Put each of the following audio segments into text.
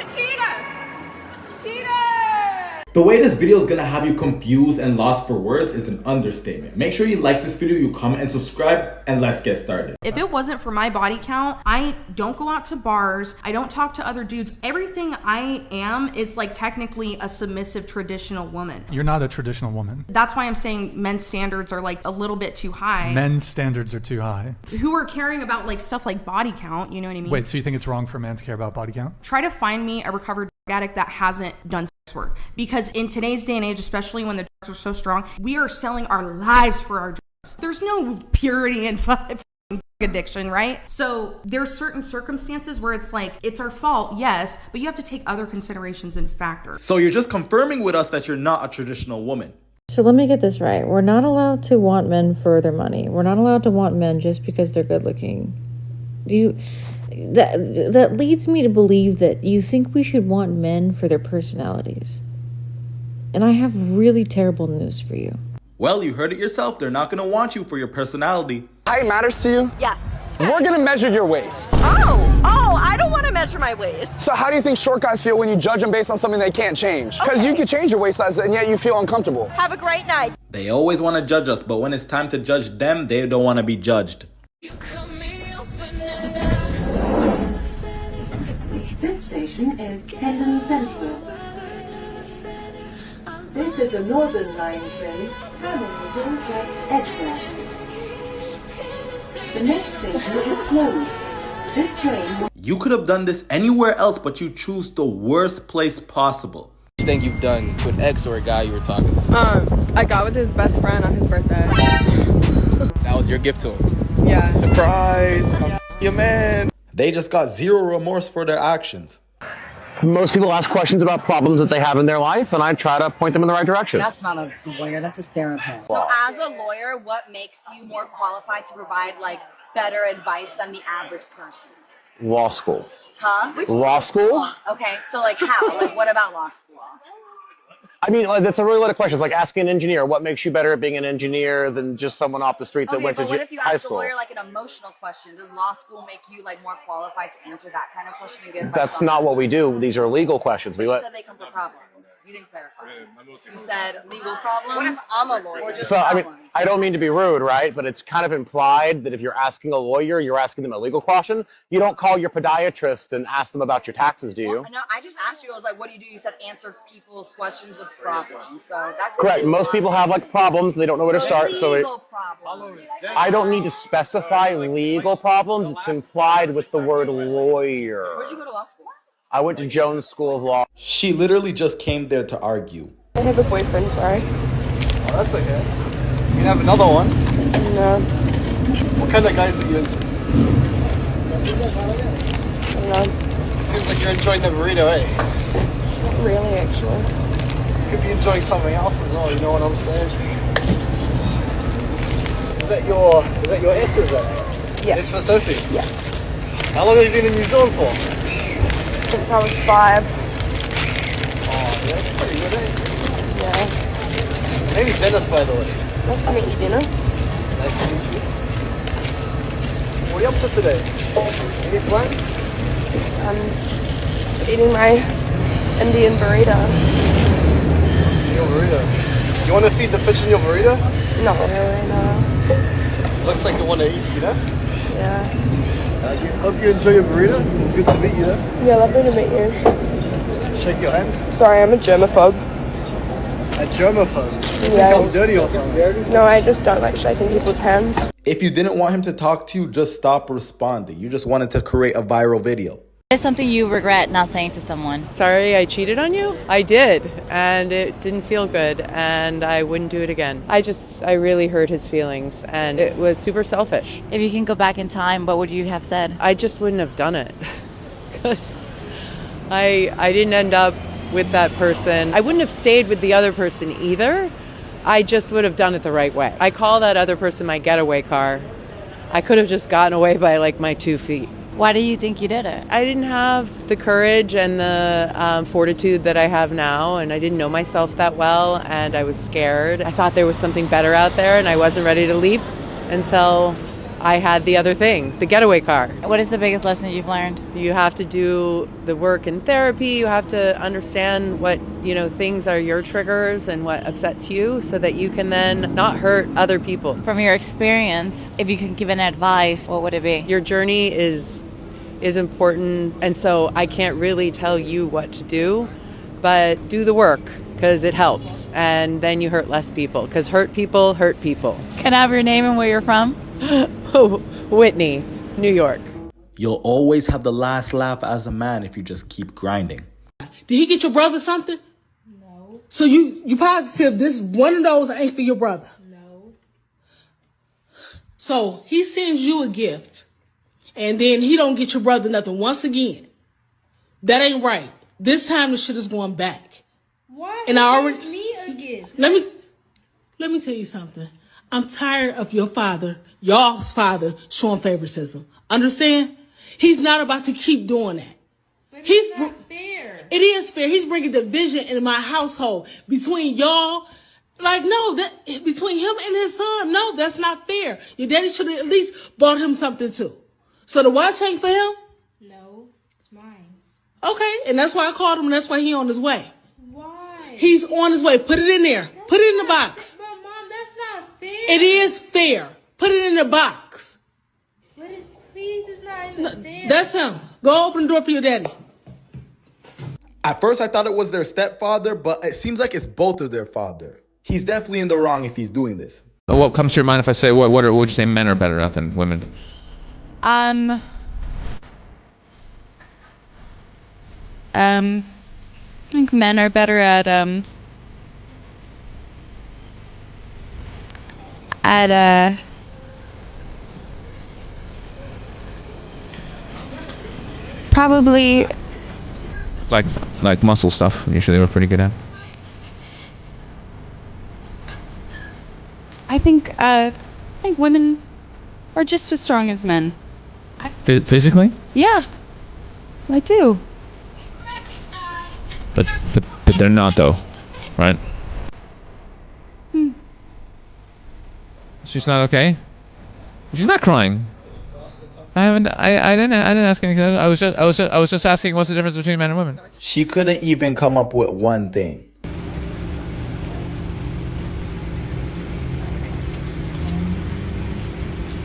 a cheater! Cheater! The way this video is gonna have you confused and lost for words is an understatement. Make sure you like this video, you comment and subscribe, and let's get started. If it wasn't for my body count, I don't go out to bars, I don't talk to other dudes. Everything I am is like technically a submissive traditional woman. You're not a traditional woman. That's why I'm saying men's standards are like a little bit too high. Men's standards are too high. Who are caring about like stuff like body count, you know what I mean? Wait, so you think it's wrong for a man to care about body count? Try to find me a recovered drug addict that hasn't done sex work. Because in today's day and age, especially when the drugs are so strong, we are selling our lives for our drugs. There's no purity in drug addiction, right? So there's certain circumstances where it's like, it's our fault, yes, but you have to take other considerations and factors. So you're just confirming with us that you're not a traditional woman. So let me get this right. We're not allowed to want men for their money. We're not allowed to want men just because they're good looking. That leads me to believe that you think we should want men for their personalities. And I have really terrible news for you. Well, you heard it yourself. They're not gonna want you for your personality. Height matters to you? Yes. We're gonna measure your waist. Oh, I don't want to measure my waist. So how do you think short guys feel when you judge them based on something they can't change? Because you can change your waist size and yet you feel uncomfortable. Have a great night. They always want to judge us, but when it's time to judge them, they don't want to be judged. This station is Kendal Central. This is a Northern Line train traveling to Edgware. The next station is closed. This train... You could have done this anywhere else, but you choose the worst place possible. What do you think you've done to an ex or a guy you were talking to? I got with his best friend on his birthday. That was your gift to him? Yeah. Surprise! Yeah. Your man! They just got zero remorse for their actions. Most people ask questions about problems that they have in their life, and I try to point them in the right direction. That's not a lawyer, that's a therapist. So as a lawyer, what makes you more qualified to provide like better advice than the average person? Law school. Huh? Law school? Okay, so like how? Like what about law school? I mean, that's a really loaded question. It's like asking an engineer, what makes you better at being an engineer than just someone off the street that went to high school? What if you ask a lawyer like an emotional question? Does law school make you like more qualified to answer that kind of question and get advice? That's not what we do. These are legal questions. You said they come for problems. You didn't clarify. You said legal problems. What if I'm a lawyer? So, I mean, I don't mean to be rude, right? But it's kind of implied that if you're asking a lawyer, you're asking them a legal question. You don't call your podiatrist and ask them about your taxes, do you? Well, no, I just asked you. I was like, what do you do? You said answer people's questions with problems. So that could correct. Most people have like problems. They don't know where to start. Legal problems. I don't need to specify legal problems. It's implied with the word lawyer. Where'd you go to law school? I went to Jones School of Law. She literally just came there to argue. I have a boyfriend, sorry. Oh, that's okay. You can have another one. No. What kind of guys are you into? No. Seems like you're enjoying the burrito, eh? Not really, actually. You could be enjoying something else as well, you know what I'm saying? Is that your S, is it? Yeah. S for Sophie? Yeah. How long have you been in New Zealand for? Since I was 5. Oh, yeah, that's pretty good, eh? Yeah. My name's Dennis, by the way. Nice to meet you, Dennis. Nice to meet you. What are you up to today? Any plans? I'm just eating my Indian burrito. Just eating your burrito. You want to feed the fish in your burrito? Not really, no. Looks like the one to eat, you know? Yeah. Hope you enjoy your burrito. It's good to meet you, though. Yeah, lovely to meet you. Shake your hand. Sorry, I'm a germaphobe. A germaphobe? You Yeah. think I'm dirty or something? No, I just don't like shaking people's hands. If you didn't want him to talk to you, just stop responding. You just wanted to create a viral video. It's something you regret not saying to someone. Sorry, I cheated on you? I did, and it didn't feel good, and I wouldn't do it again. I really hurt his feelings, and it was super selfish. If you can go back in time, what would you have said? I just wouldn't have done it, because I didn't end up with that person. I wouldn't have stayed with the other person either. I just would have done it the right way. I call that other person my getaway car. I could have just gotten away by like my 2 feet. Why do you think you did it? I didn't have the courage and the fortitude that I have now, and I didn't know myself that well, and I was scared. I thought there was something better out there, and I wasn't ready to leap until I had the other thing, the getaway car. What is the biggest lesson you've learned? You have to do the work in therapy. You have to understand what, things are your triggers and what upsets you so that you can then not hurt other people. From your experience, if you can give an advice, what would it be? Your journey is important, and so I can't really tell you what to do, but do the work because it helps, and then you hurt less people because hurt people hurt people. Can I have your name and where you're from? Whitney, New York. You'll always have the last laugh as a man if you just keep grinding. Did he get your brother something? No. So you positive this one of those ain't for your brother? No. So he sends you a gift, and then he don't get your brother nothing once again. That ain't right. This time the shit is going back. Why? And I already Me a gift. Let me tell you something. I'm tired of your father, y'all's father, showing favoritism. Understand? He's not about to keep doing that. But it's not fair. It is fair. He's bringing division in my household between y'all. Like, no, between him and his son. No, that's not fair. Your daddy should have at least bought him something too. So the watch ain't for him? No, it's mine. Okay, and that's why I called him, and that's why he on his way. Why? He's on his way. Put it in there. Put it in the box. But Mom, that's not fair. It is fair. Put it in the box. But it's not even fair. That's him. Go open the door for your daddy. At first, I thought it was their stepfather, but it seems like it's both of their father. He's definitely in the wrong if he's doing this. What comes to your mind if I say, what would you say men are better at than women? I think men are better at probably like muscle stuff. Usually we're pretty good at. I think women are just as strong as men. Physically? Yeah, I do. But they're not though, right? She's not okay. She's not crying. I didn't ask anything. I was just asking what's the difference between men and women. She couldn't even come up with one thing.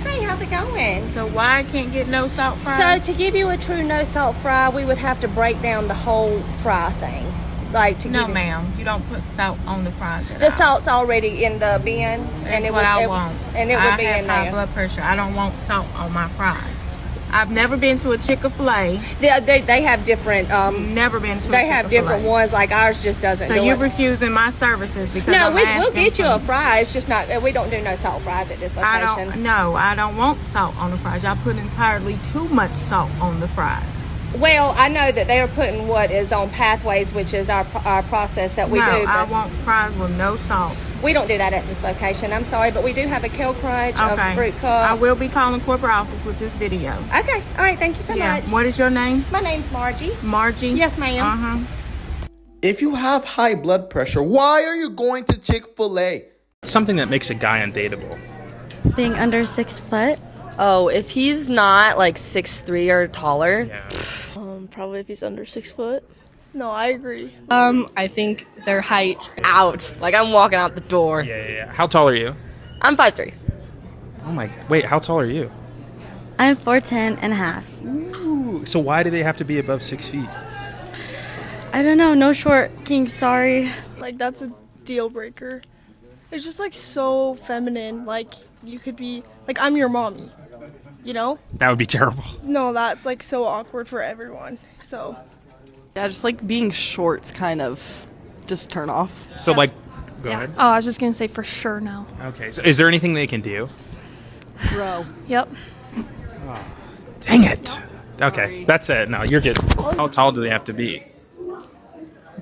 Hey, how's it going? So why I can't get no salt fry? So to give you a true no salt fry, we would have to break down the whole fry thing. Like to No, give ma'am. You don't put salt on the fries. The salt's already in the bin, And it what I want. And it would be have in high there. blood pressure. I don't want salt on my fries. I've never been to a Chick-fil-A. They have different. Never been to. They a have Chick-fil-A. different ones. Like ours just doesn't. So do you're it. refusing my services because No, I'm we'll asking get you a for- fry. It's just not. We don't do no salt fries at this location. I don't want salt on the fries. Y'all put entirely too much salt on the fries. Well, I know that they are putting what is on Pathways, which is our process that we do. I but want fries with no salt. We don't do that at this location. I'm sorry, but we do have a Kale Crunch, Okay. a Fruit Cup. I will be calling corporate office with this video. Okay. All right. Thank you so much. What is your name? My name's Margie. Margie? Yes, ma'am. Uh-huh. If you have high blood pressure, why are you going to Chick-fil-A? Something that makes a guy undateable. Being under 6 foot. Oh, if he's not like 6'3" or taller. Probably if he's under 6 foot. No, I agree. I think their height out. Like I'm walking out the door. Yeah. How tall are you? I'm 5'3". Oh my god. Wait, how tall are you? I'm 4'10" and a half. Ooh. So why do they have to be above 6 feet? I don't know. No short king. Sorry. Like, that's a deal breaker. It's just like so feminine. Like, you could be like, I'm your mommy. You know? That would be terrible. No, that's like so awkward for everyone. So. Yeah, just like being short's kind of just turn off. So like, go ahead. Oh, I was just gonna say for sure no. Okay. So is there anything they can do? Bro. Yep. Oh, dang it. Okay, that's it. No, you're good. How tall do they have to be?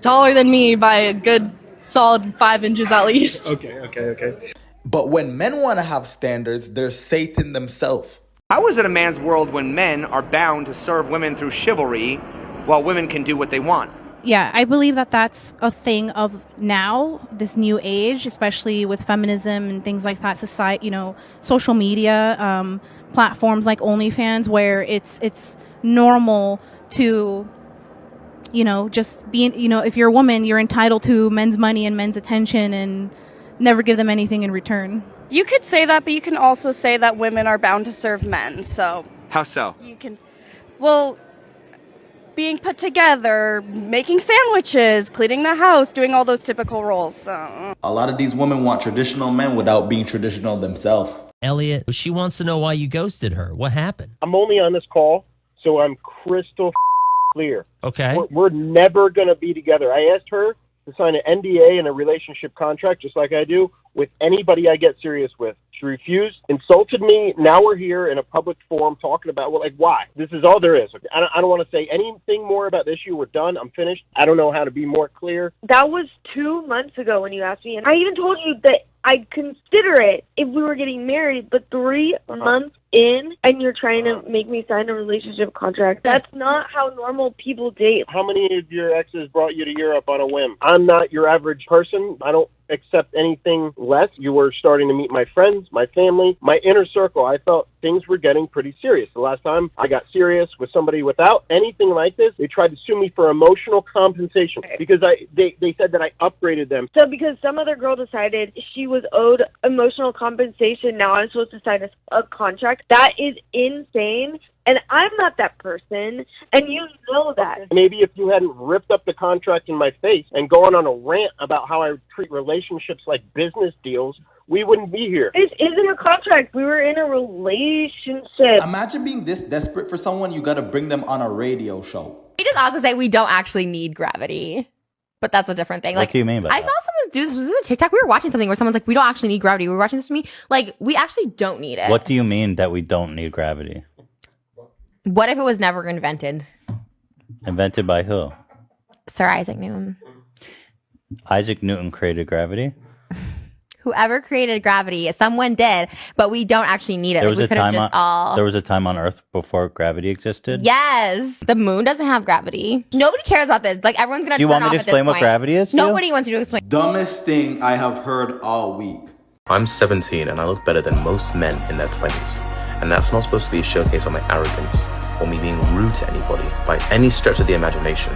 Taller than me by a good solid 5 inches at least. Okay. But when men want to have standards, they're Satan themselves. How is it a man's world when men are bound to serve women through chivalry while women can do what they want? Yeah, I believe that that's a thing of now, this new age, especially with feminism and things like that, society, social media, platforms like OnlyFans where it's normal to, you know, just being, you know, if you're a woman, you're entitled to men's money and men's attention and never give them anything in return. You could say that, but you can also say that women are bound to serve men. So How so? you can, well, being put together, making sandwiches, cleaning the house, doing all those typical roles. So. A lot of these women want traditional men without being traditional themselves. Elliot, she wants to know why you ghosted her. What happened? I'm only on this call, so I'm crystal clear. Okay. We're never going to be together. I asked her to sign an NDA and a relationship contract, just like I do with anybody I get serious with. She refused, insulted me. Now we're here in a public forum talking about, well, like, why? This is all there is. I don't want to say anything more about the issue. We're done. I'm finished. I don't know how to be more clear. That was 2 months ago when you asked me, and I even told you that I'd consider it if we were getting married, but 3 months in, and you're trying to make me sign a relationship contract. That's not how normal people date. How many of your exes brought you to Europe on a whim? I'm not your average person. I don't accept anything less. You were starting to meet my friends, my family, my inner circle. I felt things were getting pretty serious. The last time I got serious with somebody without anything like this, they tried to sue me for emotional compensation because they said that I upgraded them. So because some other girl decided she was owed emotional compensation, now I'm supposed to sign a contract. That is insane. And I'm not that person, and you know that. Maybe if you hadn't ripped up the contract in my face and gone on a rant about how I treat relationships like business deals, we wouldn't be here. This isn't a contract. We were in a relationship. Imagine being this desperate for someone, you gotta bring them on a radio show. We just also say we don't actually need gravity. But that's a different thing. What do you mean by I that? saw someone do this. Was this a TikTok? We were watching something where someone's like, we don't actually need gravity. We were watching this with me. Like, we actually don't need it. What do you mean that we don't need gravity? What if it was never invented? Invented by who? Sir Isaac Newton. Isaac Newton created gravity? Whoever created gravity, someone did, but we don't actually need it. There Like, was we a could have time just on all... there was a time on Earth before gravity existed? Yes. The moon doesn't have gravity. Nobody cares about this. Like, everyone's going to Do you turn want me off to at this explain what point. gravity is to you? Nobody wants you to explain. Dumbest thing I have heard all week. I'm 17 and I look better than most men in their 20s. And that's not supposed to be a showcase of my arrogance or me being rude to anybody by any stretch of the imagination.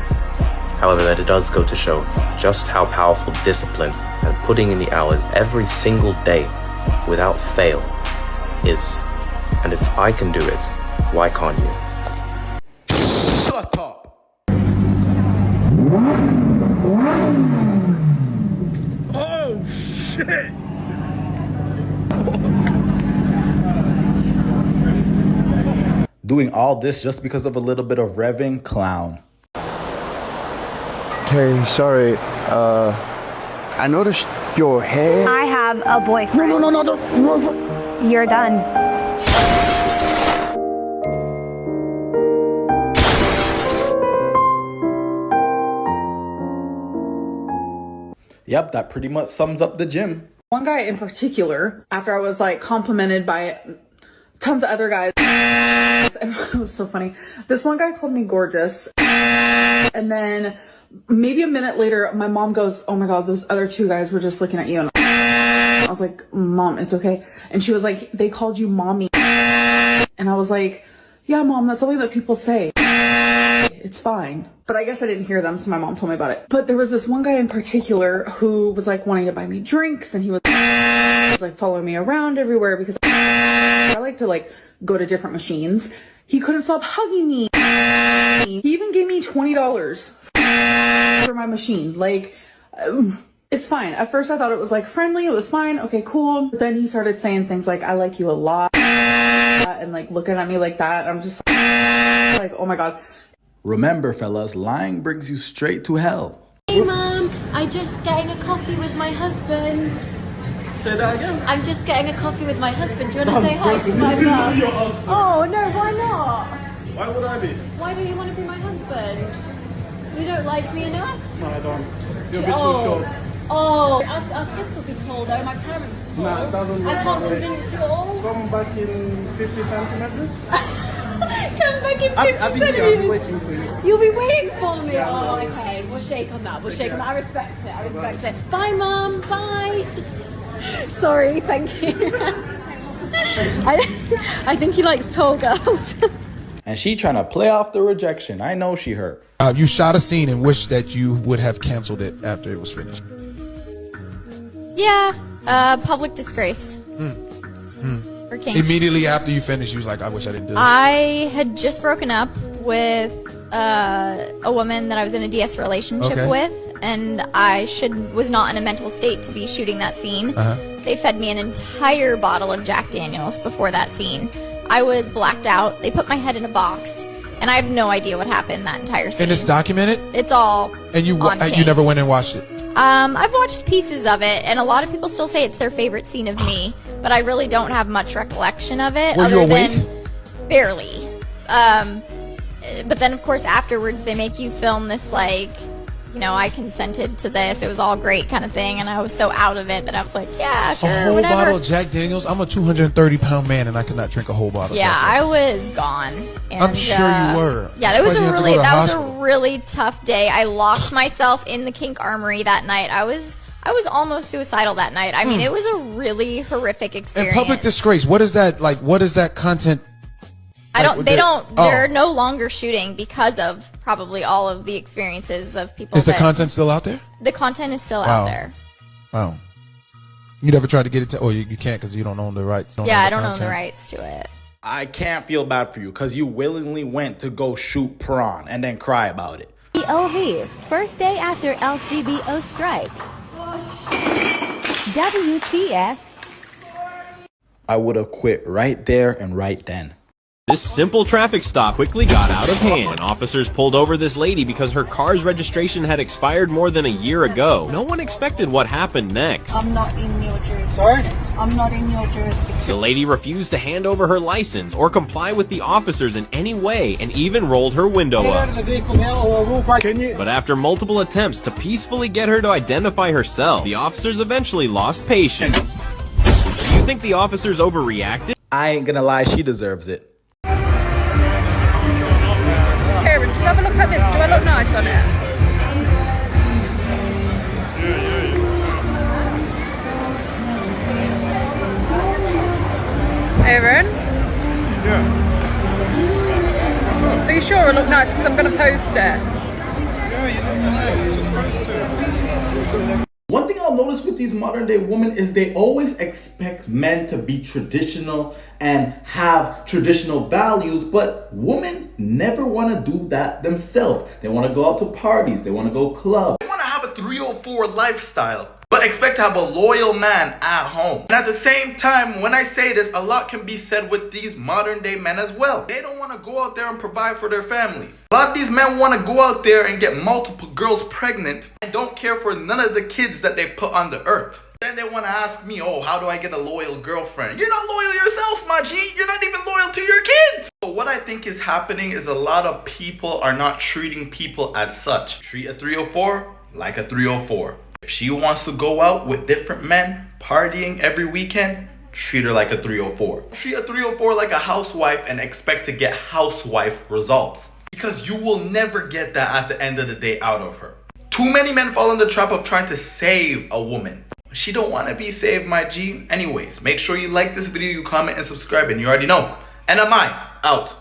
However, that it does go to show just how powerful discipline and putting in the hours every single day without fail is. And if I can do it, why can't you? Shut up. Oh, shit. Doing all this just because of a little bit of revving? Clown. Hey, sorry. I noticed your hair. I have a boyfriend. No. You're done. Yep, that pretty much sums up the gym. One guy in particular, after I was like complimented by tons of other guys, it was so funny. This one guy called me gorgeous. And then maybe a minute later, my mom goes, "Oh my God, those other 2 guys were just looking at you." And I was like, "Mom, it's okay." And she was like, "They called you mommy." And I was like, "Yeah, Mom, that's something that people say. It's fine." But I guess I didn't hear them, so my mom told me about it. But there was this one guy in particular who was like wanting to buy me drinks, and he was like following me around everywhere because I like to like go to different machines. He couldn't stop hugging me. He even gave me $20 for my machine. Like, it's fine. At first I thought it was like friendly. It was fine. Okay, cool. But then he started saying things like, "I like you a lot," and like looking at me like that. I'm just like, oh my God. Remember, fellas, lying brings you straight to hell. Hey Mom, I'm just getting a coffee with my husband. Say that again. I'm just getting a coffee with my husband. Do you want to say hi to my mum? Oh no, why not? Why would I be? Why do you want to be my husband? You don't like me enough? No, I don't. You're a bit too Oh, short. oh, our kids will be told. Oh, my parents will. No, it doesn't work I can't that way. convince you all. Come back in 50 centimeters. Come back in 50 I'll be centimeters. waiting for you. You'll be waiting for me. Yeah, Oh, no. okay. We'll shake on that. We'll shake on that. I respect it. I respect it. Bye, Mum. Bye. Sorry. Thank you. I think he likes tall girls. And she trying to play off the rejection. I know she hurt. You shot a scene and wished that you would have canceled it after it was finished. Yeah, public disgrace. For King. Immediately after you finished, you was like, I wish I didn't do this. I had just broken up with a woman that I was in a DS relationship with, and I was not in a mental state to be shooting that scene. They fed me an entire bottle of Jack Daniels before that scene. I was blacked out. They put my head in a box, and I have no idea what happened that entire scene. And it's documented? It's all And you on you never went and watched it? I've watched pieces of it, and a lot of people still say it's their favorite scene of me, but I really don't have much recollection of it. Were you awake? Barely. But then, of course, afterwards, they make you film this, like, you know, I consented to this. It was all great kind of thing, and I was so out of it that I was like, yeah, sure, A whole whatever. bottle of Jack Daniels? I'm a 230-pound man, and I could not drink a whole bottle. Yeah, of Jack I was gone. And, I'm sure you were. Yeah, that was Surprised you had to go to a really tough day. I locked myself in the kink armory that night. I was almost suicidal that night. I mean, it was a really horrific experience. And public disgrace, what is that, like, what is that content? They're no longer shooting because of probably all of the experiences of people. Is the content still out there? The content is still out there. Wow. You never tried to get it to, oh, you can't because you don't own the rights. Yeah, I don't own the rights to it. I can't feel bad for you because you willingly went to go shoot prawn and then cry about it. POV, first day after LCBO strike. WTF. I would have quit right there and right then. This simple traffic stop quickly got out of hand when officers pulled over this lady because her car's registration had expired more than a year ago. No one expected what happened next. I'm not in your jurisdiction. Sorry? I'm not in your jurisdiction. The lady refused to hand over her license or comply with the officers in any way and even rolled her window Get up. out of the vehicle now or we'll park. But after multiple attempts to peacefully get her to identify herself, the officers eventually lost patience. Do you think the officers overreacted? I ain't gonna lie, she deserves it. Karen, just have a look at this. Do I look nice on it? Aaron? Yeah. Are you sure I look nice? Because I'm going to post it. Yeah, you look nice. Just post it. One thing I'll notice with these modern day women is they always expect men to be traditional and have traditional values, but women never want to do that themselves. They want to go out to parties, they want to go club. They want to have a 304 lifestyle, but expect to have a loyal man at home. And at the same time, when I say this, a lot can be said with these modern day men as well. They don't want to go out there and provide for their family. A lot of these men want to go out there and get multiple girls pregnant and don't care for none of the kids that they put on the earth. Then they want to ask me, oh, how do I get a loyal girlfriend? You're not loyal yourself, my G. You're not even loyal to your kids. So what I think is happening is a lot of people are not treating people as such. Treat a 304 like a 304. If she wants to go out with different men, partying every weekend, treat her like a 304. Treat a 304 like a housewife and expect to get housewife results. Because you will never get that at the end of the day out of her. Too many men fall in the trap of trying to save a woman. She don't want to be saved, my G. Anyways, make sure you like this video, you comment, and subscribe, and you already know. And am I out.